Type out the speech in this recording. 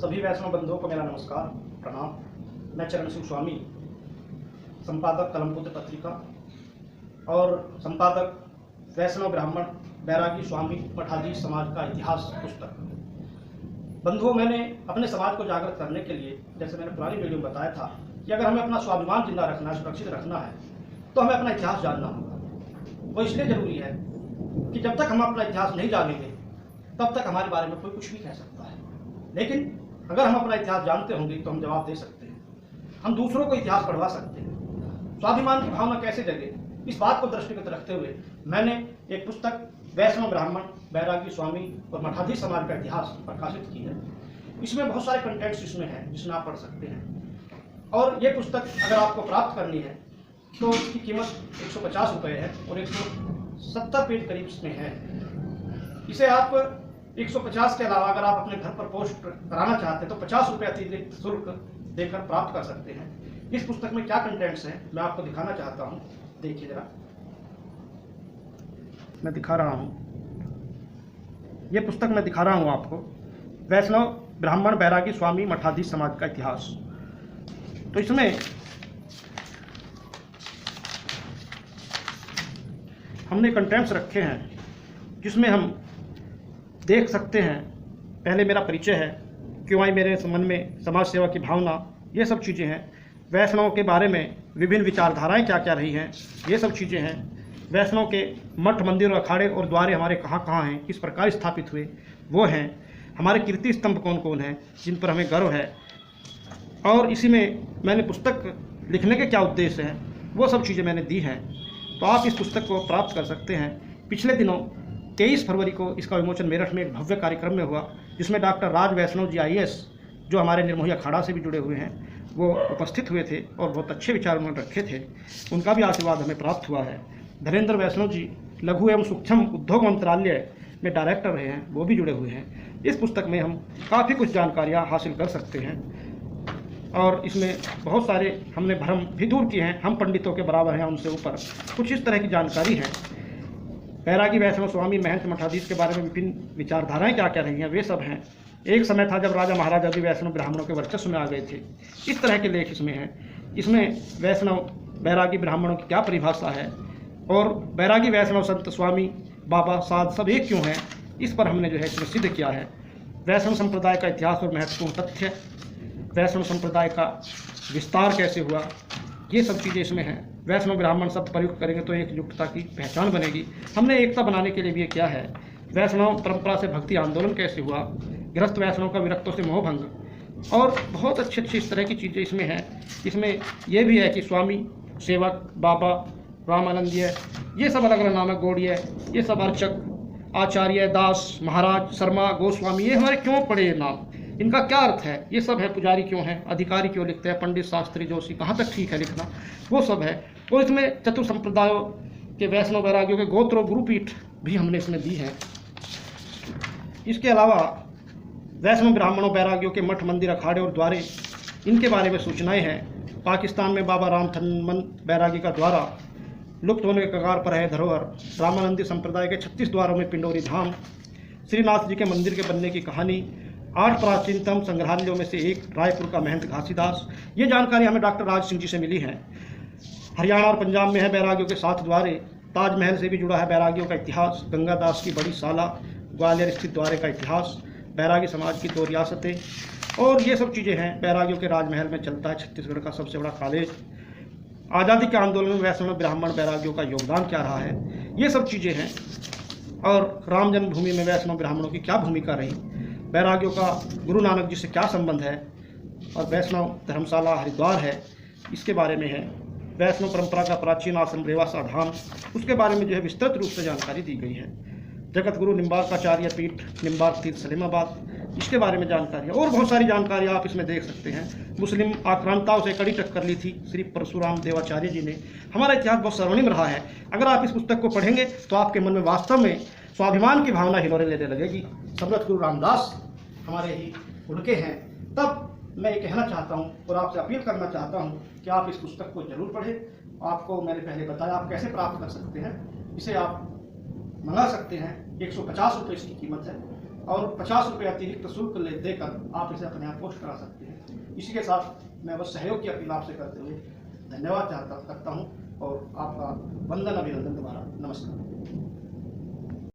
सभी वैष्णव बंधुओं को मेरा नमस्कार प्रणाम। मैं चरण सिंह स्वामी, संपादक कलमपुत्र पत्रिका और संपादक वैष्णव ब्राह्मण बैरागी स्वामी मठाधीश समाज का इतिहास पुस्तक। बंधुओं, मैंने अपने समाज को जागृत करने के लिए, जैसे मैंने पुरानी वीडियो में बताया था कि अगर हमें अपना स्वाभिमान जिंदा रखना है, सुरक्षित रखना है, तो हमें अपना इतिहास जानना होगा। वो इसलिए जरूरी है कि जब तक हम अपना इतिहास नहीं जानेंगे तब तक हमारे बारे में कोई कुछ भी कह सकता है। लेकिन अगर हम अपना इतिहास जानते होंगे तो हम जवाब दे सकते हैं, हम दूसरों को इतिहास पढ़वा सकते हैं। स्वाभिमान की भावना कैसे जगे, इस बात को दृष्टिगत रखते हुए मैंने एक पुस्तक वैष्णव ब्राह्मण बैरागी स्वामी और मठाधीश समाज का इतिहास प्रकाशित की है। इसमें बहुत सारे कंटेंट्स इसमें हैं जिसमें आप पढ़ सकते हैं। और ये पुस्तक अगर आपको प्राप्त करनी है तो इसकी कीमत 150 रुपये है और 170 पेज करीब इसमें है। इसे आप 150 के अलावा अगर आप अपने घर पर पोस्ट कराना चाहते हैं तो 50 रुपये अतिरिक्त शुल्क देकर प्राप्त कर सकते हैं। इस पुस्तक में क्या कंटेंट्स हैं मैं आपको दिखाना चाहता हूं। देखिए जरा, मैं दिखा रहा हूं, ये पुस्तक मैं दिखा रहा हूं आपको, वैष्णव ब्राह्मण बैरागी स्वामी मठाधीश समाज का इतिहास। तो इसमें हमने कंटेंट्स रखे हैं जिसमें हम देख सकते हैं। पहले मेरा परिचय है, क्यों आई मेरे मन में समाज सेवा की भावना, ये सब चीज़ें हैं। वैष्णव के बारे में विभिन्न विचारधाराएं क्या क्या रही हैं, ये सब चीज़ें हैं। वैष्णव के मठ मंदिर और अखाड़े और द्वारे हमारे कहाँ कहाँ हैं, किस प्रकार स्थापित हुए, वो हैं। हमारे कीर्ति स्तंभ कौन कौन हैं जिन पर हमें गर्व है। और इसी में मैंने पुस्तक लिखने के क्या उद्देश्य हैं, वो सब चीज़ें मैंने दी हैं। तो आप इस पुस्तक को प्राप्त कर सकते हैं। पिछले दिनों 23 फरवरी को इसका विमोचन मेरठ में एक भव्य कार्यक्रम में हुआ, जिसमें डॉक्टर राज वैष्णव जी IAS, जो हमारे निर्मोही अखाड़ा से भी जुड़े हुए हैं, वो उपस्थित हुए थे और बहुत अच्छे विचार उन्होंने रखे थे। उनका भी आशीर्वाद हमें प्राप्त हुआ है। धीरेन्द्र वैष्णव जी लघु एवं सूक्ष्म उद्योग मंत्रालय में डायरेक्टर रहे हैं, वो भी जुड़े हुए हैं। इस पुस्तक में हम काफ़ी कुछ जानकारियाँ हासिल कर सकते हैं और इसमें बहुत सारे हमने भ्रम भी दूर किए हैं। हम पंडितों के बराबर हैं, उनसे ऊपर, कुछ इस तरह की जानकारी है। बैरागी वैष्णव स्वामी महंत मठाधीश के बारे में विभिन्न विचारधाराएं क्या क्या रही हैं, वे सब हैं। एक समय था जब राजा महाराजा भी वैष्णव ब्राह्मणों के वर्चस्व में आ गए थे, इस तरह के लेख इसमें हैं। इसमें वैष्णव बैरागी ब्राह्मणों की क्या परिभाषा है और बैरागी वैष्णव संत स्वामी बाबा साध सब एक क्यों हैं, इस पर हमने जो है इसमें सिद्ध किया है। वैष्णव संप्रदाय का इतिहास और महत्वपूर्ण तथ्य, वैष्णव संप्रदाय का विस्तार कैसे हुआ, ये सब चीज़ें इसमें हैं। वैष्णव ब्राह्मण शब्द प्रयुक्त करेंगे तो एकजुटता की पहचान बनेगी। हमने एकता बनाने के लिए भी ये किया है। वैष्णव परंपरा से भक्ति आंदोलन कैसे हुआ, गृहस्थ वैष्णव का विरक्तों से मोहभंग, और बहुत अच्छी अच्छी इस तरह की चीज़ें इसमें हैं। इसमें यह भी है कि स्वामी, सेवक, बाबा, रामानंदीय, ये सब अलग अलग नाम है, गौड़ीय, ये सब अर्चक, आचार्य, दास, महाराज, शर्मा, गोस्वामी, ये हमारे क्यों पड़े ये नाम, इनका क्या अर्थ है, ये सब है। पुजारी क्यों है, अधिकारी क्यों लिखते हैं, पंडित, शास्त्री, जोशी, कहाँ तक ठीक है लिखना, वो सब है। और इसमें चतुर संप्रदायों के वैष्णव बैरागियों के गोत्र और गुरुपीठ भी हमने इसमें दी है। इसके अलावा वैष्णव ब्राह्मणों बैरागियों के मठ मंदिर अखाड़े और द्वारे, इनके बारे में सूचनाएं हैं। पाकिस्तान में बाबा राम थनमन बैरागी का द्वारा लुप्त होने के कगार पर है धरोहर। रामानंदी संप्रदाय के 36 द्वारों में पिंडोरी धाम, श्रीनाथ जी के मंदिर के बनने की कहानी, 8 प्राचीनतम संग्रहालयों में से एक रायपुर का महंत घासीदास। ये जानकारी हमें डॉक्टर राज सिंह जी से मिली है। हरियाणा और पंजाब में है बैरागियों के 7 द्वारे। ताजमहल से भी जुड़ा है बैरागियों का इतिहास। गंगादास की बड़ी साला, ग्वालियर स्थित द्वारे का इतिहास, बैरागी समाज की 2 रियासतें, और ये सब चीज़ें हैं। बैरागियों के राजमहल में चलता है छत्तीसगढ़ का सबसे बड़ा कॉलेज। आज़ादी के आंदोलन में वैष्णव ब्राह्मण बैरागियों का योगदान क्या रहा है, ये सब चीज़ें हैं। और राम जन्मभूमि में वैष्णव ब्राह्मणों की क्या भूमिका रही, बैरागियों का गुरु नानक जी से क्या संबंध है, और वैष्णव धर्मशाला हरिद्वार है, इसके बारे में है। वैष्णव परंपरा का प्राचीन आश्रम रेवासा धाम, उसके बारे में जो है विस्तृत रूप से जानकारी दी गई है। जगत गुरु निम्बार्काचार्य पीठ, निम्बार्क तीर्थ सलीमाबाद, इसके बारे में जानकारी है। और बहुत सारी जानकारी आप इसमें देख सकते हैं। मुस्लिम आक्रांताओं से कड़ी टक्कर ली थी श्री परशुराम देवाचार्य जी ने। हमारा इतिहास बहुत स्वर्णिम रहा है। अगर आप इस पुस्तक को पढ़ेंगे तो आपके मन में वास्तव में स्वाभिमान की भावना हिलोरे लेने लगेगी। समर्थ गुरु रामदास हमारे ही उनके हैं। तब मैं ये कहना चाहता हूँ और आपसे अपील करना चाहता हूँ कि आप इस पुस्तक को जरूर पढ़ें। आपको मैंने पहले बताया आप कैसे प्राप्त कर सकते हैं। इसे आप मंगा सकते हैं, 150 रुपये इसकी कीमत है। और 50 रुपये अतिरिक्त शुल्क देकर आप इसे अपने आप पोस्ट करा सकते हैं। इसी के साथ मैं बस सहयोग की अपील आपसे करते हुए धन्यवाद करता हूँ और आपका वंदन अभिनंदन दोबारा। नमस्कार।